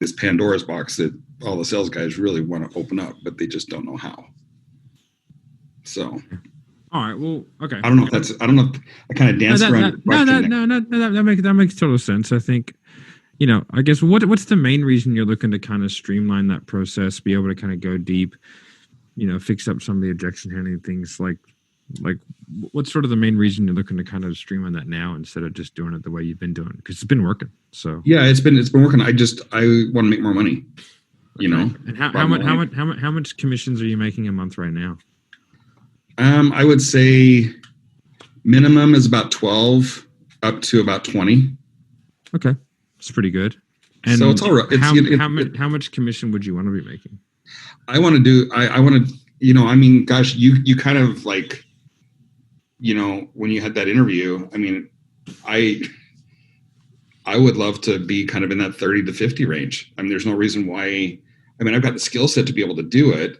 this Pandora's box that all the sales guys really want to open up, but they just don't know how. So, all right, well, okay. I don't know if I kind of danced around. That makes total sense. I think, I guess what's the main reason you're looking to kind of streamline that process, be able to kind of go deep, fix up some of the objection handling things, like what's sort of the main reason you're looking to kind of streamline that now instead of just doing it the way you've been doing? Because it's been working. So yeah, it's been working. I want to make more money, And how much commissions are you making a month right now? I would say minimum is about 12 up to about 20. Okay. It's pretty good. And so it's all right. How much commission would you want to be making? I want to, gosh, you kind of like, when you had that interview, I would love to be kind of in that 30 to 50 range. There's no reason why. I've got the skill set to be able to do it.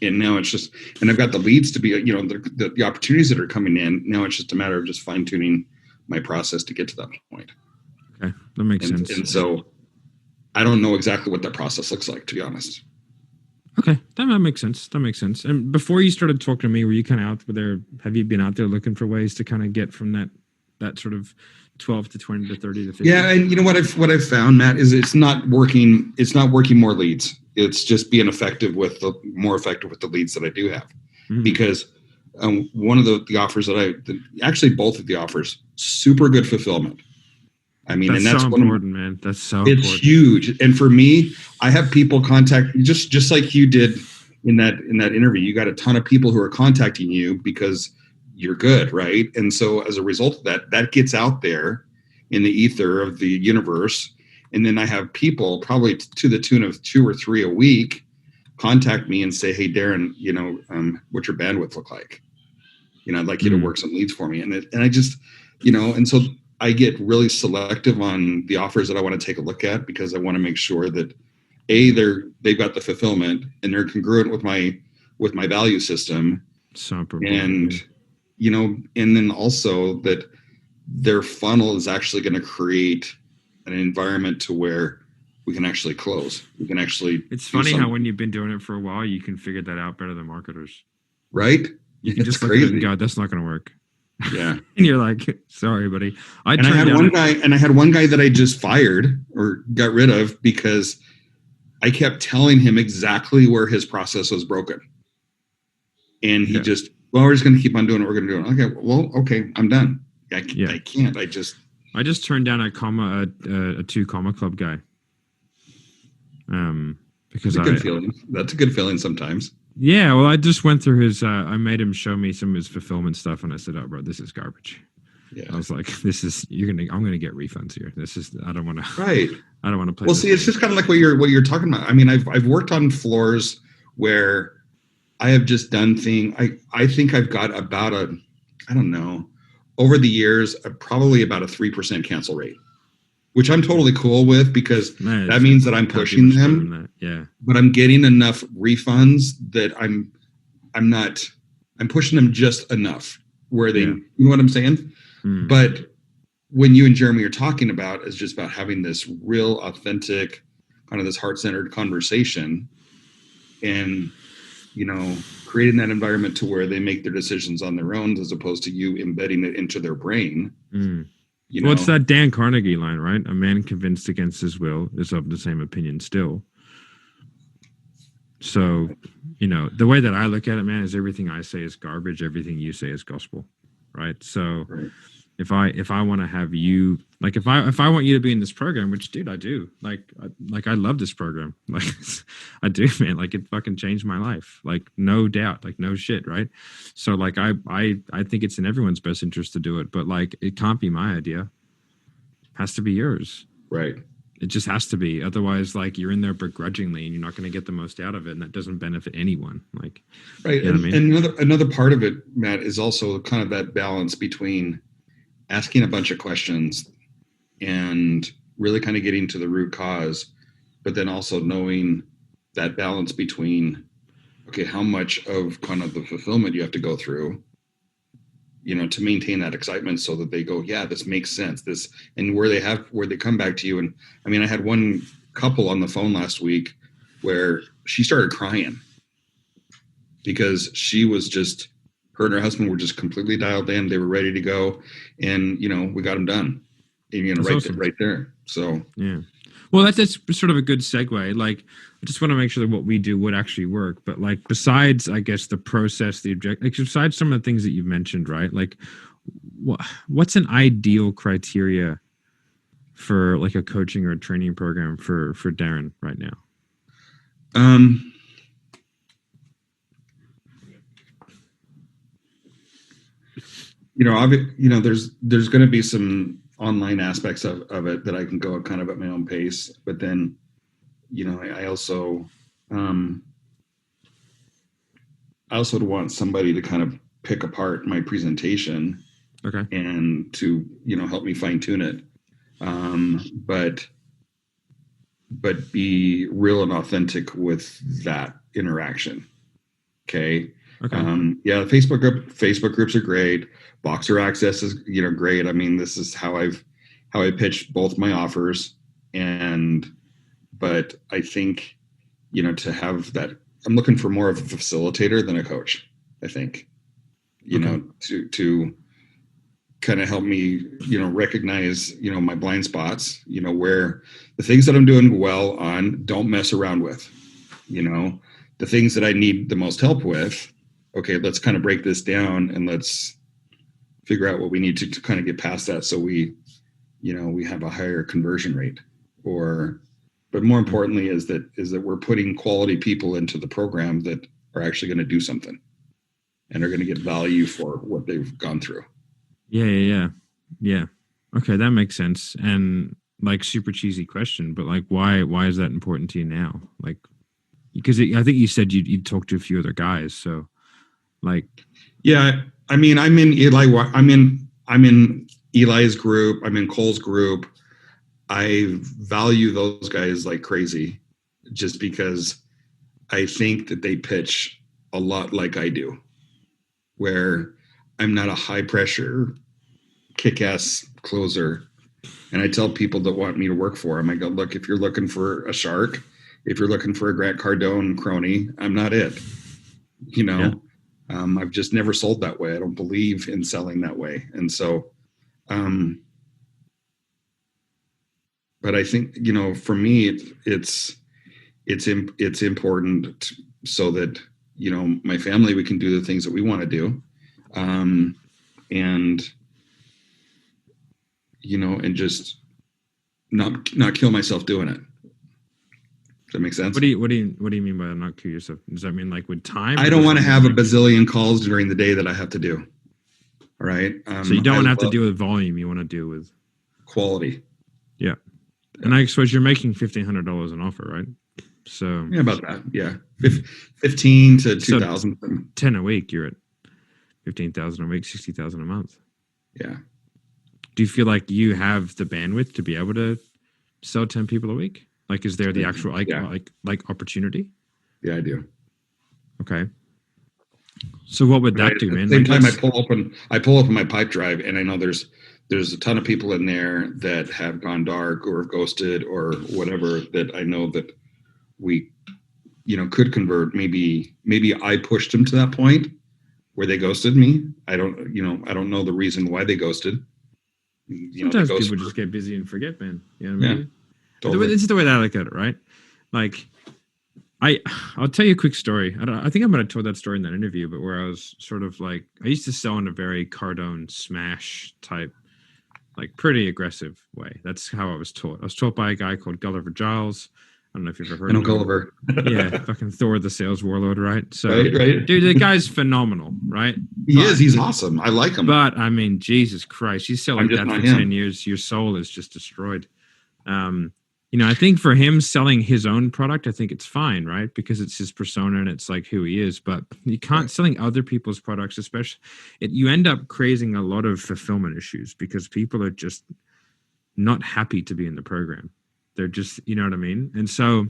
And now it's just, and I've got the leads to be, the opportunities that are coming in. Now it's just a matter of just fine tuning my process to get to that point. Okay. That makes sense. And so I don't know exactly what that process looks like, to be honest. Okay. That makes sense. And before you started talking to me, were you kind of out there, have you been out there looking for ways to kind of get from that sort of 12 to 20 to 30 to 50? Yeah. And what I've found, Matt, is it's not working more leads. It's just being more effective with the leads that I do have. Mm-hmm. Because one of the offers actually both of the offers, super good fulfillment. That's so important, man. That's so important. It's huge. And for me, I have people contact just like you did in that interview. You got a ton of people who are contacting you because you're good, right? And so as a result of that gets out there in the ether of the universe. And then I have people probably to the tune of 2 or 3 a week contact me and say, "Hey, Darren, what's your bandwidth look like? I'd like you to work some leads for me." And I just, and so I get really selective on the offers that I want to take a look at because I want to make sure that they've got the fulfillment and they're congruent with my value system. And, and then also that their funnel is actually going to create an environment to where we can actually close. We can actually. It's funny how when you've been doing it for a while, you can figure that out better than marketers. Right? You can just look at it and go, "That's not going to work." Yeah. And you're like, "Sorry, buddy." I had one guy that I just fired or got rid of because I kept telling him exactly where his process was broken. And he just, we're just going to keep on doing what we're going to do. Okay. Well, okay. I'm done. I can't. I just turned down a 2 comma club guy. Because that's a good feeling. That's a good feeling sometimes. Yeah. Well, I just went through his, I made him show me some of his fulfillment stuff. And I said, "Oh, bro, this is garbage." Yeah. I was like, I'm going to get refunds here. I don't want to. Right. I don't want to play. Well, see, it's just kind of like what you're talking about. I've worked on floors where I have just done things. I think I've got about over the years, probably about a 3% cancel rate, which I'm totally cool with because that means that I'm pushing them. Yeah. But I'm getting enough refunds that I'm pushing them just enough where they, you know what I'm saying? Mm. But when you and Jeremy are talking about is just about having this real authentic, kind of this heart-centered conversation and, creating that environment to where they make their decisions on their own as opposed to you embedding it into their brain. Mm. Well, it's that Dan Carnegie line, right? A man convinced against his will is of the same opinion still. So, the way that I look at it, man, is everything I say is garbage. Everything you say is gospel. Right. So if I want to have you, like, if I want you to be in this program, which, dude, I do, I love this program. Like, I do, man. Like, it fucking changed my life. Like, no doubt, like, no shit. Right. So, like, I think it's in everyone's best interest to do it, but, like, it can't be my idea. It has to be yours. Right. It just has to be. Otherwise, like, you're in there begrudgingly and you're not going to get the most out of it. And that doesn't benefit anyone. Like, right. You know what I mean? And another part of it, Matt, is also kind of that balance between asking a bunch of questions and really kind of getting to the root cause, but then also knowing that balance between, okay, how much of kind of the fulfillment you have to go through, to maintain that excitement so that they go, yeah, this makes sense. And where they come back to you. And I had one couple on the phone last week where she started crying because she was just, her and her husband were just completely dialed in. They were ready to go, and we got them done. And, That's awesome. right there. So yeah. Well, that's sort of a good segue. Like, I just want to make sure that what we do would actually work. But like, besides, I guess, the process, the object, like, besides some of the things that you've mentioned, right? Like, what's an ideal criteria for like a coaching or a training program for Darren right now? There's going to be some online aspects of it that I can go kind of at my own pace, but then, I also want somebody to kind of pick apart my presentation, okay, and to, help me fine tune it. But be real and authentic with that interaction. Okay. Yeah, Facebook groups are great. Boxer Access is, great. I mean, this is how I pitched both my offers. But I think, to have that, I'm looking for more of a facilitator than a coach, I think, to kind of help me, recognize, my blind spots, where the things that I'm doing well on, don't mess around with, the things that I need the most help with. Okay, let's kind of break this down and let's figure out what we need to kind of get past that. So we have a higher conversion rate, but more importantly is that we're putting quality people into the program that are actually going to do something and are going to get value for what they've gone through. Yeah. Okay, that makes sense. And like, super cheesy question, but like, why is that important to you now? Like, because I think you said you'd talked to a few other guys, so like, yeah. I mean, I'm in Eli's group. I'm in Cole's group. I value those guys like crazy, just because I think that they pitch a lot like I do, where I'm not a high pressure, kick-ass closer. And I tell people that want me to work for them, I go, look, if you're looking for a shark, if you're looking for a Grant Cardone crony, I'm not it. Yeah. I've just never sold that way. I don't believe in selling that way. And so, but I think, for me, it's important so that, my family, we can do the things that we want to do. And just not kill myself doing it. Does that make sense? What do you mean by not kill yourself? Does that mean like with time? I don't want to have a bazillion calls during the day that I have to do. All right. So you don't want to have to deal with volume. You want to deal with quality. Yeah. And I suppose you're making $1,500 an offer, right? So yeah, about that. Yeah. 15 to 2,000. So 10 a week, you're at 15,000 a week, 60,000 a month. Yeah. Do you feel like you have the bandwidth to be able to sell 10 people a week? Like, is there the actual like opportunity? Yeah, I do. Okay. So what would that do, man? At the same time, I pull open my pipe drive, and I know there's a ton of people in there that have gone dark or ghosted or whatever, that I know that we, could convert. Maybe I pushed them to that point where they ghosted me. I don't know the reason why they ghosted. Sometimes people just get busy and forget, man. You know what I mean? Yeah. Totally. This is the way that I look at it, right? Like, I'll tell you a quick story. I think I might have told that story in that interview, but where I was sort of like, I used to sell in a very Cardone smash type, like pretty aggressive way. That's how I was taught. I was taught by a guy called Gulliver Giles. I don't know if you've ever heard of him. Gulliver. Yeah, fucking Thor the sales warlord, right? So, right. Dude, the guy's phenomenal, right? He is. He's awesome. I like him. But I mean, Jesus Christ, you sell like that for 10 years, your soul is just destroyed. I think for him selling his own product, I think it's fine, right? Because it's his persona and it's like who he is. But you can't selling other people's products, especially. You end up creating a lot of fulfillment issues because people are just not happy to be in the program. They're just, you know what I mean? And so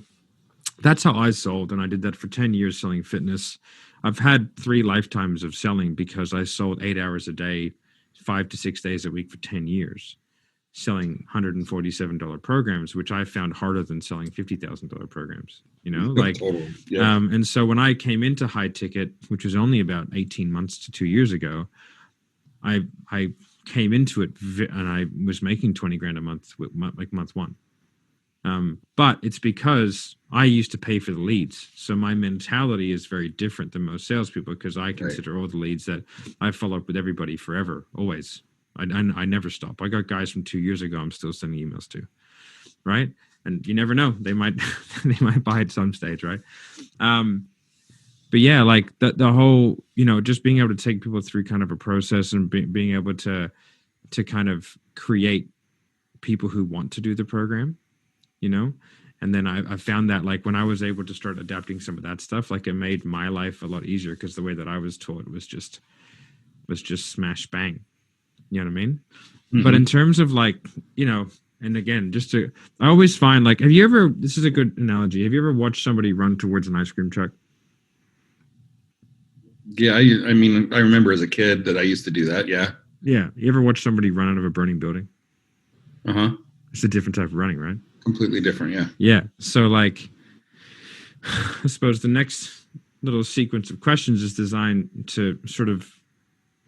that's how I sold. And I did that for 10 years selling fitness. I've had 3 lifetimes of selling because I sold 8 hours a day, 5 to 6 days a week for 10 years. selling $147 programs, which I found harder than selling $50,000 programs, you know, like, Totally. Yeah. and so when I came into high ticket, which was only about 18 months to 2 years ago, I came into it and I was making 20 grand a month with like month one. But it's because I used to pay for the leads. So my mentality is very different than most salespeople, because I consider all the leads that I follow up with everybody forever, always. I never stop. I got guys from 2 years ago I'm still sending emails to, right? And you never know, they might they might buy at some stage, right? But yeah, like the whole, you know, just being able to take people through kind of a process and being able to kind of create people who want to do the program, you know. And then I found that, like, when I was able to start adapting some of that stuff, like, it made my life a lot easier, because the way that I was taught was just smash bang. You know what I mean? Mm-hmm. But in terms of, like, you know, and again, I always find, like, this is a good analogy. Have you ever watched somebody run towards an ice cream truck? Yeah. I mean, I remember as a kid that I used to do that. Yeah. Yeah. You ever watch somebody run out of a burning building? Uh-huh. It's a different type of running, right? Completely different. Yeah. Yeah. So, like, I suppose the next little sequence of questions is designed to sort of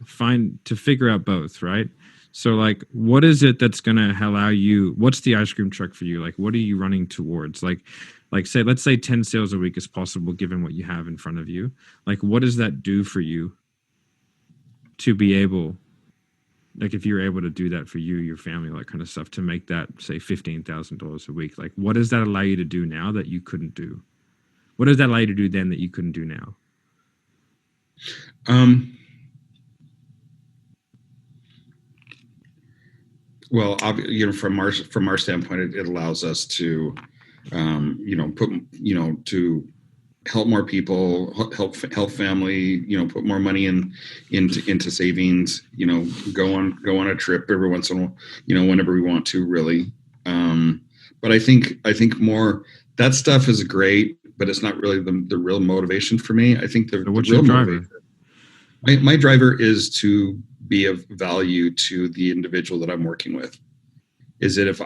figure out both, right? So, like, what is it that's going to allow you, what's the ice cream truck for you? Like, what are you running towards? Like let's say 10 sales a week is possible given what you have in front of you. Like, what does that do for you to be able, like, if you're able to do that for you, your family, all that kind of stuff, to make that, say, $15,000 a week? Like, what does that allow you to do now that you couldn't do? What does that allow you to do then that you couldn't do now? Well, you know, from our standpoint, it allows us to, you know, to help more people, help family, you know, put more money into savings, you know, go on a trip every once in a while, you know, whenever we want to, really. But I think more, that stuff is great, but it's not really the real motivation for me. I think the real driver? My driver is to be of value to the individual that I'm working with. Is that if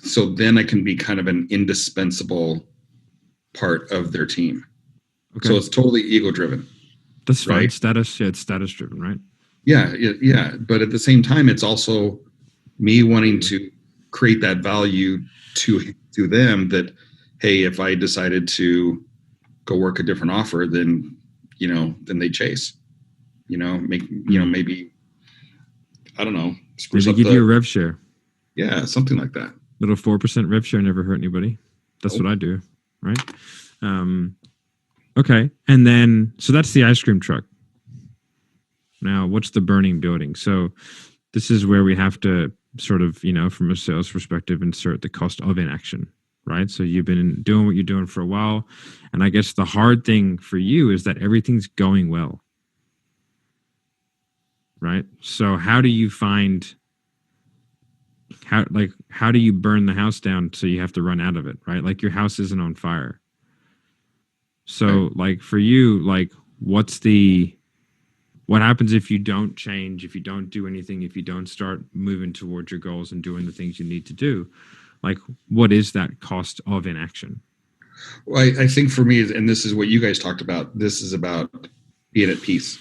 so then I can be kind of an indispensable part of their team. Okay. So it's totally ego driven. That's right. It's status driven, right? Yeah. But at the same time, it's also me wanting to create that value to them, that, hey, if I decided to go work a different offer, then, you know, then they chase. You know, maybe, I don't know. Maybe give you a rev share. Yeah, something like that. Little 4% rev share never hurt anybody. That's what I do, right? Okay, and then, so that's the ice cream truck. Now, what's the burning building? So this is where we have to sort of, you know, from a sales perspective, insert the cost of inaction, right? So you've been doing what you're doing for a while, and I guess the hard thing for you is that everything's going well. Right. So how do you how do you burn the house down so you have to run out of it? Right. Like, your house isn't on fire. So like, for you, like, what happens if you don't change, if you don't do anything, if you don't start moving towards your goals and doing the things you need to do? Like, what is that cost of inaction? Well, I think for me, and this is what you guys talked about, this is about being at peace.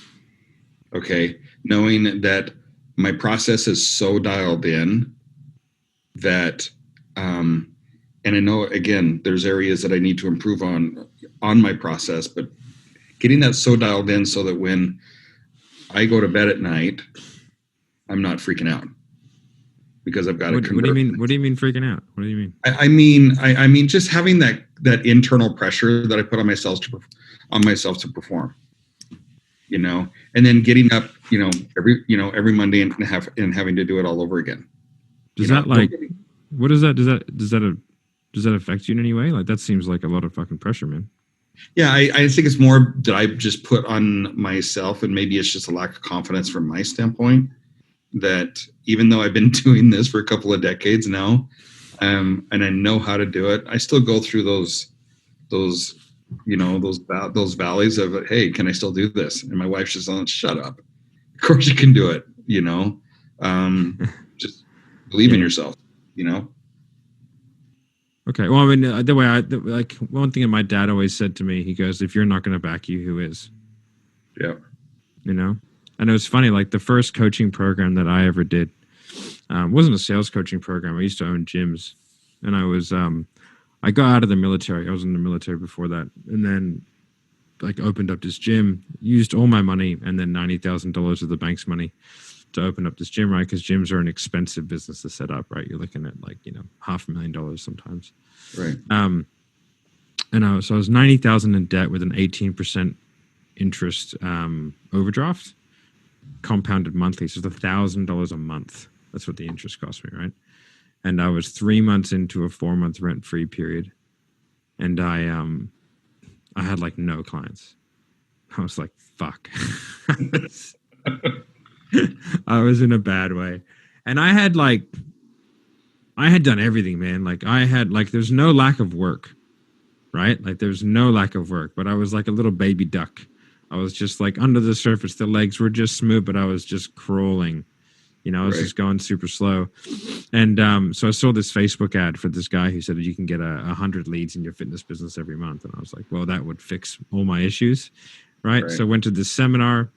Okay. Knowing that my process is so dialed in that, and I know, again, there's areas that I need to improve on my process, but getting that so dialed in so that when I go to bed at night, I'm not freaking out, because I've got to convert. What do you mean? What do you mean freaking out? What do you mean? I mean just having that internal pressure that I put on myself to perform. You know, and then getting up, every Monday and having to do it all over again. Does that affect you in any way? Like, that seems like a lot of fucking pressure, man. Yeah, I think it's more that I just put on myself, and maybe it's just a lack of confidence from my standpoint, that even though I've been doing this for a couple of decades now, and I know how to do it, I still go through those valleys of, hey, can I still do this? And my wife's just on, shut up. Of course you can do it, you know. Just Believe in Yeah. yourself, you know? Okay. Well, I mean, like one thing that my dad always said to me, he goes, "If you're not going to back you, who is?" Yeah. You know. And it was funny. Like the first coaching program that I ever did wasn't a sales coaching program. I used to own gyms, and I got out of the military. I was in the military before that, and then like opened up this gym, used all my money, and then $90,000 of the bank's money to open up this gym, right? Because gyms are an expensive business to set up, right? You're looking at like $500,000 sometimes. Right. And I was 90,000 in debt with an 18% interest overdraft, compounded monthly. So it's $1,000 a month. That's what the interest cost me, right? And I was 3 months into a 4-month rent-free period, and I had like no clients. I was like, fuck. I was in a bad way. And I had done everything, man. Like there's no lack of work, right? Like there's no lack of work, but I was like a little baby duck. I was just like under the surface. The legs were just smooth, but I was just crawling. I was just going super slow. And so I saw this Facebook ad for this guy who said that you can get 100 leads in your fitness business every month. And I was like, well, that would fix all my issues. Right. So I went to this seminar.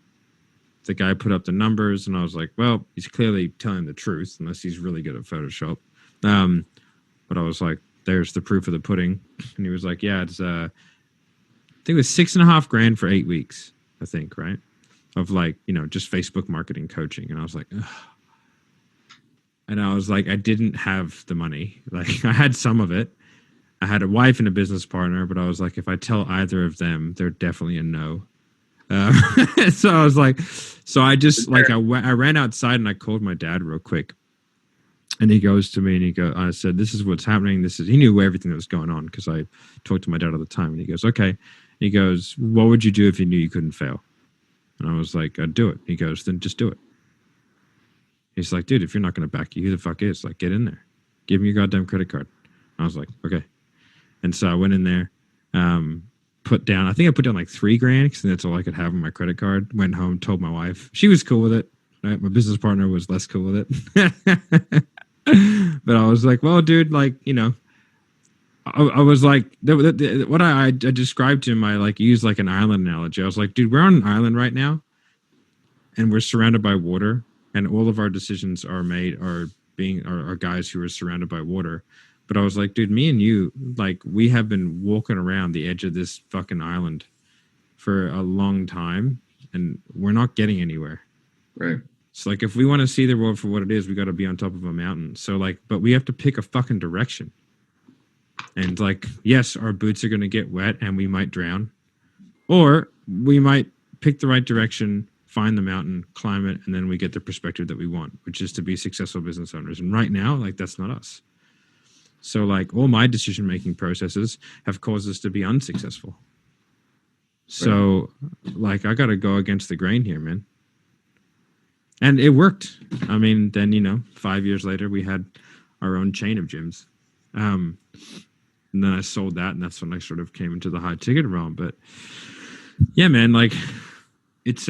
The guy put up the numbers, and I was like, well, he's clearly telling the truth, unless he's really good at Photoshop. But I was like, there's the proof of the pudding. And he was like, yeah, it's I think it was $6,500 for 8 weeks, I think, right? Of like, just Facebook marketing coaching. And I was like, ugh. And I was like, I didn't have the money. Like I had some of it. I had a wife and a business partner, but I was like, if I tell either of them, they're definitely a no. So I was like, I just like, I ran outside and I called my dad real quick. And he goes to me and I said, this is what's happening. He knew everything that was going on because I talked to my dad all the time. And he goes, okay. He goes, what would you do if you knew you couldn't fail? And I was like, I'd do it. He goes, then just do it. He's like, dude, if you're not going to back you, who the fuck is? Like, get in there. Give me your goddamn credit card. I was like, okay. And so I went in there, put down like $3,000 because that's all I could have on my credit card. Went home, told my wife. She was cool with it. Right? My business partner was less cool with it. But I was like, well, dude, like, I was like, what I described to him, I used like an island analogy. I was like, dude, we're on an island right now, and we're surrounded by water, and all of our decisions are guys who are surrounded by water. But I was like, dude, me and you, like, we have been walking around the edge of this fucking island for a long time, and we're not getting anywhere. Right. So, like, if we want to see the world for what it is, we got to be on top of a mountain. So, like, but we have to pick a fucking direction. And, like, yes, our boots are going to get wet and we might drown. Or we might pick the right direction, find the mountain, climb it, and then we get the perspective that we want, which is to be successful business owners. And right now, like, that's not us. So, like, all my decision-making processes have caused us to be unsuccessful. So, like, I got to go against the grain here, man. And it worked. I mean, then, 5 years later, we had our own chain of gyms. And then I sold that, and that's when I sort of came into the high ticket realm. But yeah, man, like it's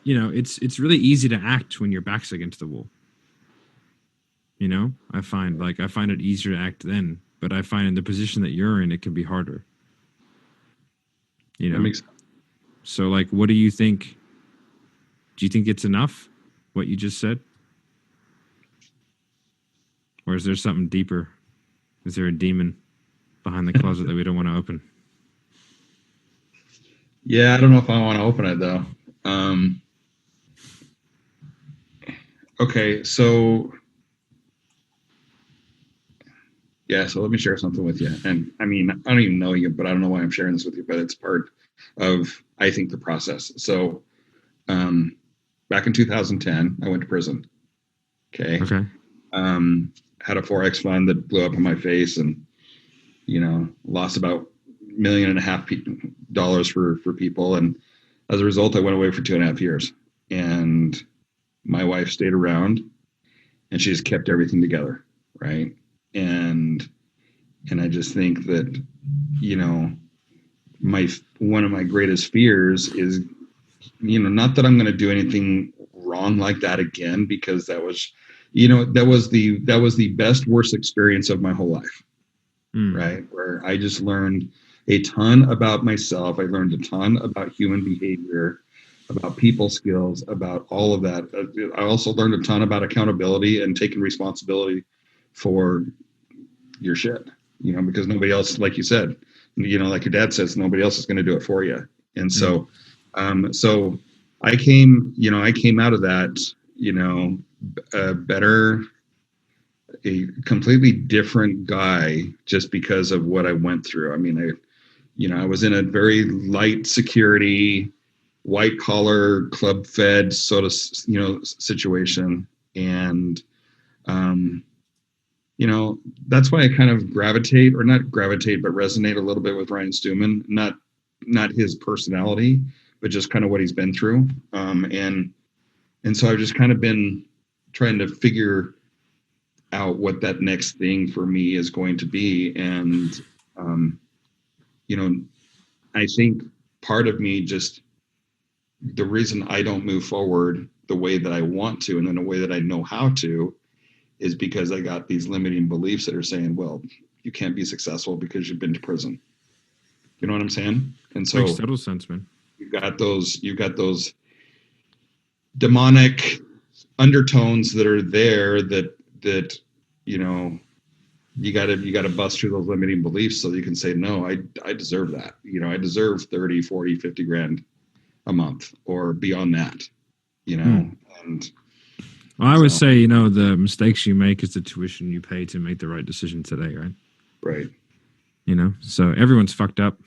it's really easy to act when your back's against the wall. I find it easier to act then, but I find in the position that you're in, it can be harder. That makes sense. So, like, what do you think? Do you think it's enough, what you just said? Or is there something deeper? Is there a demon behind the closet that we don't want to open? Yeah, I don't know if I want to open it, though. Okay, so... Yeah, so let me share something with you. And I mean, I don't even know you, but I don't know why I'm sharing this with you, but it's part of, I think, the process. So back in 2010, I went to prison. Okay. Had a Forex fund that blew up in my face and, lost about $1.5 million for people. And as a result, I went away for 2.5 years. And my wife stayed around and she just kept everything together. Right. And I just think that, one of my greatest fears is, not that I'm going to do anything wrong like that again, because that was that was the best worst experience of my whole life, right? Where I just learned a ton about myself. I learned a ton about human behavior, about people skills, about all of that. I also learned a ton about accountability and taking responsibility for your shit, because nobody else, like you said, like your dad says, nobody else is going to do it for you. And so, so I came out of that, a completely different guy just because of what I went through. I mean, I was in a very light security, white collar, club fed sort of, situation. And, that's why I kind of gravitate, or not gravitate, but resonate a little bit with Ryan Stewman, not his personality, but just kind of what he's been through. And so I've just kind of been trying to figure out what that next thing for me is going to be. And, I think part of me, just the reason I don't move forward the way that I want to, and in a way that I know how to, is because I got these limiting beliefs that are saying, well, you can't be successful because you've been to prison. You know what I'm saying? And so makes total sense, man. You've got those demonic undertones that are there that you got to bust through those limiting beliefs so that you can say, no, I deserve that. I deserve 30, 40, 50 grand a month or beyond that, and well, I would say, the mistakes you make is the tuition you pay to make the right decision today, right? Right. So everyone's fucked up,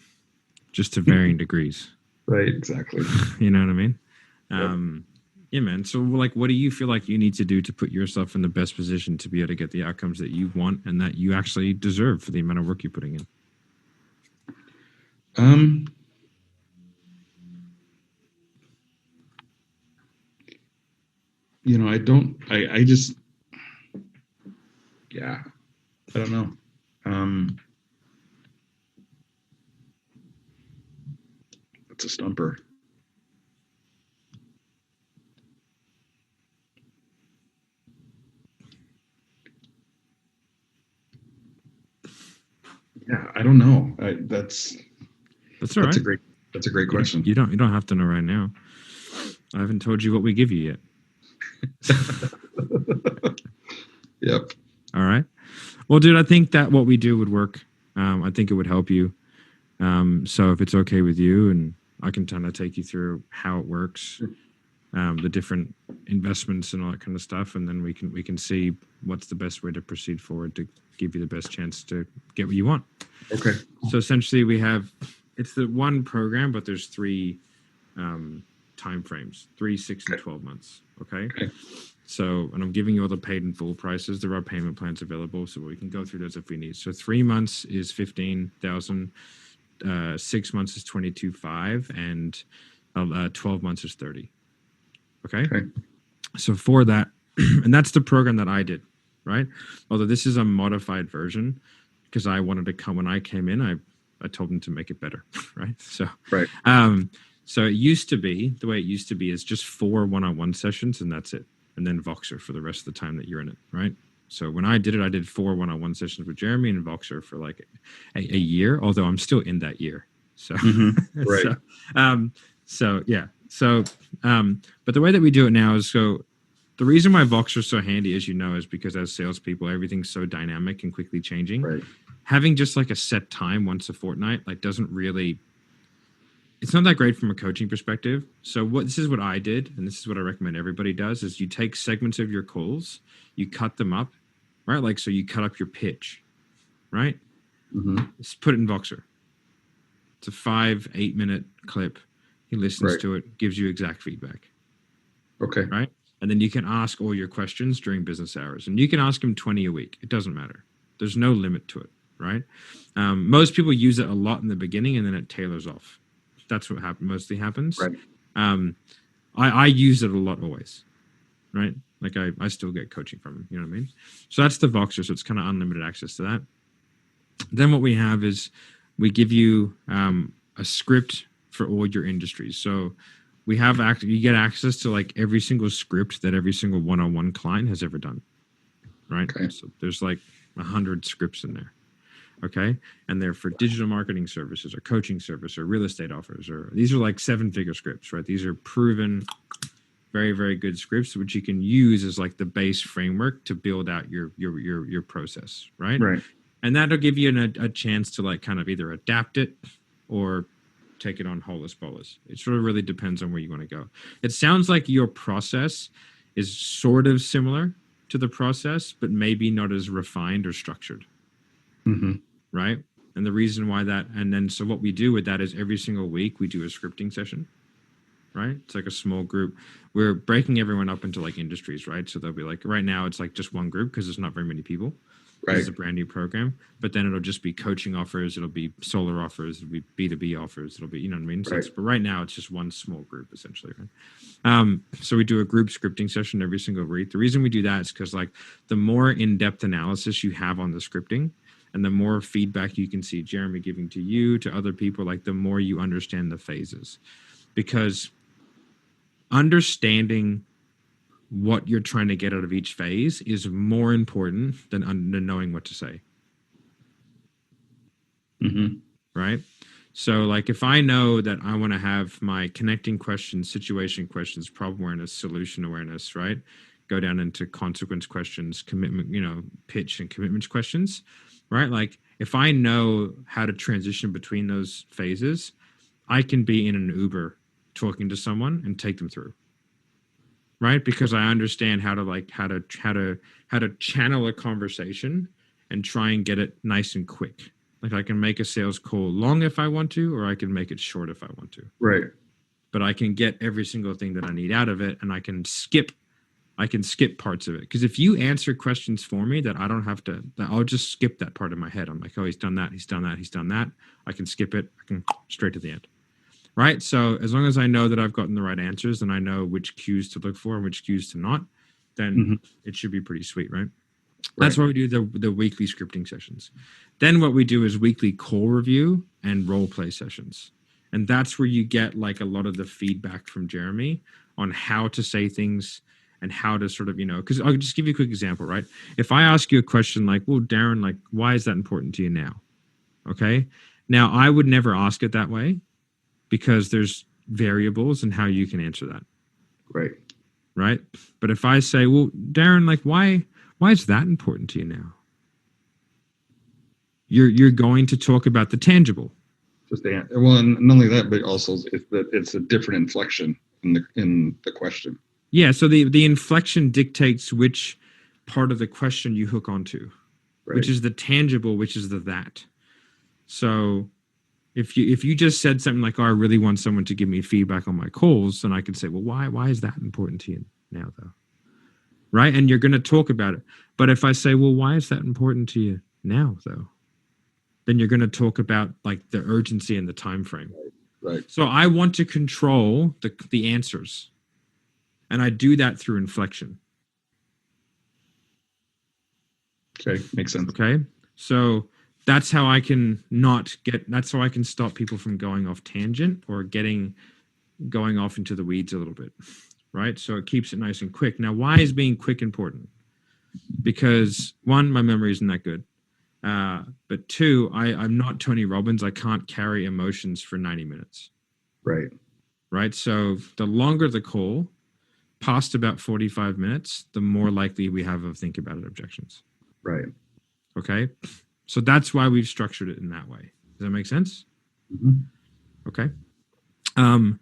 just to varying degrees. Right, exactly. You know what I mean? Yep. Yeah, man. So, what do you feel like you need to do to put yourself in the best position to be able to get the outcomes that you want and that you actually deserve for the amount of work you're putting in? I don't know. It's a stumper. Yeah, I don't know. That's all right. That's a great question. You don't have to know right now. I haven't told you what we give you yet. Yep. All right. Well, dude, I think that what we do would work. I think it would help you. So if it's okay with you, and I can kind of take you through how it works, the different investments and all that kind of stuff, and then we can see what's the best way to proceed forward to give you the best chance to get what you want. Okay. So essentially, it's the one program, but there's three time frames: 3, 6, and 12 months. Okay. So, and I'm giving you all the paid in full prices. There are payment plans available, so we can go through those if we need. So 3 months is 15,000, 6 months is 22,500, and 12 months is 30. Okay. So for that, and that's the program that I did, right? Although this is a modified version, because I wanted to come when I came in, I told them to make it better, right? So right. So it used to be, the way it used to be is just 4 one-on-one sessions and that's it. And then Voxer for the rest of the time that you're in it, right? So when I did it, I did 4 one-on-one sessions with Jeremy and Voxer for like a year, although I'm still in that year. So, right. But the way that we do it now is, so the reason why Voxer is so handy, as you know, is because as salespeople, everything's so dynamic and quickly changing. Right. Having just like a set time once a fortnight, like doesn't really, it's not that great from a coaching perspective. So this is what I did, and this is what I recommend everybody does, is you take segments of your calls, you cut them up, right? Like, so you cut up your pitch, right? Just put it in Voxer. It's a 5-8 minute clip. He listens to it, gives you exact feedback. Okay. Right? And then you can ask all your questions during business hours. And you can ask him 20 a week. It doesn't matter. There's no limit to it, right? Most people use it a lot in the beginning, and then it tailors off. That's what mostly happens. Right. I use it a lot always, right? Like I still get coaching from him, you know what I mean? So that's the Voxer, so it's kind of unlimited access to that. Then what we have is we give you a script for all your industries. So we have you get access to like every single script that every single one-on-one client has ever done. right? Okay. So there's like 100 scripts in there. Okay. And they're for digital marketing services or coaching service or real estate offers, or these are like 7-figure scripts, right? These are proven, very, very good scripts, which you can use as like the base framework to build out your process, right? Right. And that'll give you a chance to like kind of either adapt it or take it on holus bolus. It sort of really depends on where you want to go. It sounds like your process is sort of similar to the process, but maybe not as refined or structured. Mm-hmm. Right. And the reason why that, and then so what we do with that is every single week we do a scripting session. Right. It's like a small group. We're breaking everyone up into like industries. Right. So they'll be like, right now it's like just one group because there's not very many people. Right. It's a brand new program, but then it'll just be coaching offers. It'll be solar offers. It'll be B2B offers. It'll be, you know what I mean? So Right. but right now it's just one small group essentially. Right. So we do a group scripting session every single week. The reason we do that is because like the more in-depth analysis you have on the scripting and the more feedback you can see Jeremy giving to you, to other people, like the more you understand the phases, because understanding what you're trying to get out of each phase is more important than knowing what to say. Mm-hmm. Right. So like if I know that I want to have my connecting questions, situation questions, problem awareness, solution awareness, right, go down into consequence questions, commitment, you know, pitch and commitment questions, right? Like if I know how to transition between those phases, I can be in an Uber talking to someone and take them through. Right, because I understand how to channel a conversation and try and get it nice and quick. Like I can make a sales call long if I want to, or I can make it short if I want to. Right. But I can get every single thing that I need out of it, and I can skip parts of it. Because if you answer questions for me that I don't have to, I'll just skip that part in my head. I'm like, oh, he's done that, he's done that, he's done that. I can skip it. I can straight to the end. Right. So as long as I know that I've gotten the right answers and I know which cues to look for and which cues to not, then it should be pretty sweet. Right. That's why we do the weekly scripting sessions. Then what we do is weekly call review and role play sessions. And that's where you get like a lot of the feedback from Jeremy on how to say things and how to sort of, you know, because I'll just give you a quick example. Right. If I ask you a question like, well, Darren, like, why is that important to you now? Okay. Now, I would never ask it that way, because there's variables in how you can answer that. Right. Right. But if I say, well, Darren, like, why is that important to you now? You're going to talk about the tangible. Just well, and not only that, but also it's a different inflection in the question. Yeah. So the inflection dictates which part of the question you hook onto, right, which is the tangible, which is the that. So if you just said something like, oh, I really want someone to give me feedback on my calls, then I could say, well, why is that important to you now, though? Right? And you're going to talk about it. But if I say, well, why is that important to you now, though? Then you're going to talk about like the urgency and the time frame. Right. So I want to control the answers. And I do that through inflection. Okay. Makes sense. Okay. So that's how I can that's how I can stop people from going off tangent or going off into the weeds a little bit. Right. So it keeps it nice and quick. Now, why is being quick important? Because one, my memory isn't that good. But two, I'm not Tony Robbins. I can't carry emotions for 90 minutes. Right. Right. So the longer the call, past about 45 minutes, the more likely we have of think about it objections. Right. Okay. So that's why we've structured it in that way. Does that make sense? Mm-hmm. Okay. And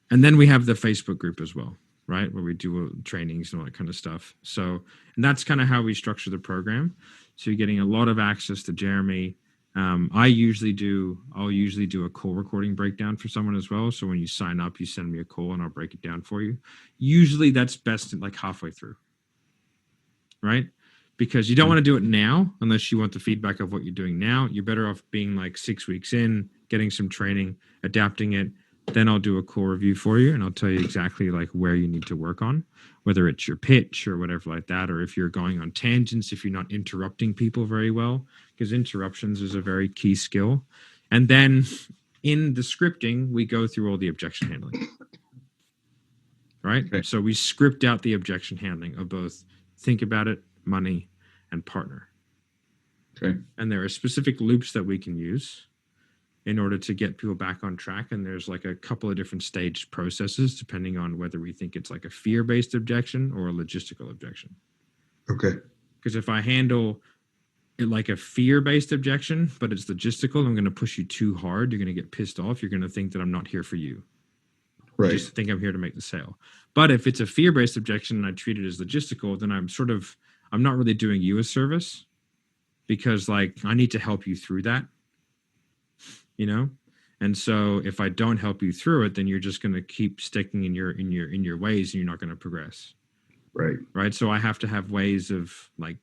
then we have the Facebook group as well, right? Where we do trainings and all that kind of stuff. So, and that's kind of how we structure the program. So you're getting a lot of access to Jeremy. I'll usually do a call recording breakdown for someone as well. So when you sign up, you send me a call and I'll break it down for you. Usually that's best like halfway through, right? Because you don't want to do it now unless you want the feedback of what you're doing now. You're better off being like 6 weeks in, getting some training, adapting it. Then I'll do a core review for you and I'll tell you exactly like where you need to work on, whether it's your pitch or whatever like that, or if you're going on tangents, if you're not interrupting people very well, because interruptions is a very key skill. And then in the scripting, we go through all the objection handling, right? Okay. So we script out the objection handling of both think about it, money, and partner. Okay. And there are specific loops that we can use in order to get people back on track. And there's like a couple of different staged processes depending on whether we think it's like a fear-based objection or a logistical objection. Okay. Because if I handle it like a fear-based objection, but it's logistical, I'm going to push you too hard. You're going to get pissed off. You're going to think that I'm not here for you. Right. You just think I'm here to make the sale. But if it's a fear-based objection and I treat it as logistical, then I'm not really doing you a service, because like I need to help you through that, you know? And so if I don't help you through it, then you're just going to keep sticking in your ways and you're not going to progress. Right. Right. So I have to have ways of like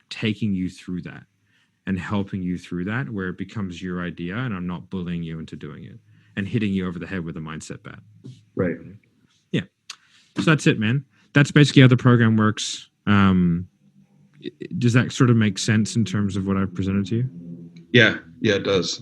taking you through that and helping you through that where it becomes your idea and I'm not bullying you into doing it and hitting you over the head with a mindset bat. Right. Yeah. So that's it, man. That's basically how the program works. Does that sort of make sense in terms of what I've presented to you? Yeah, it does.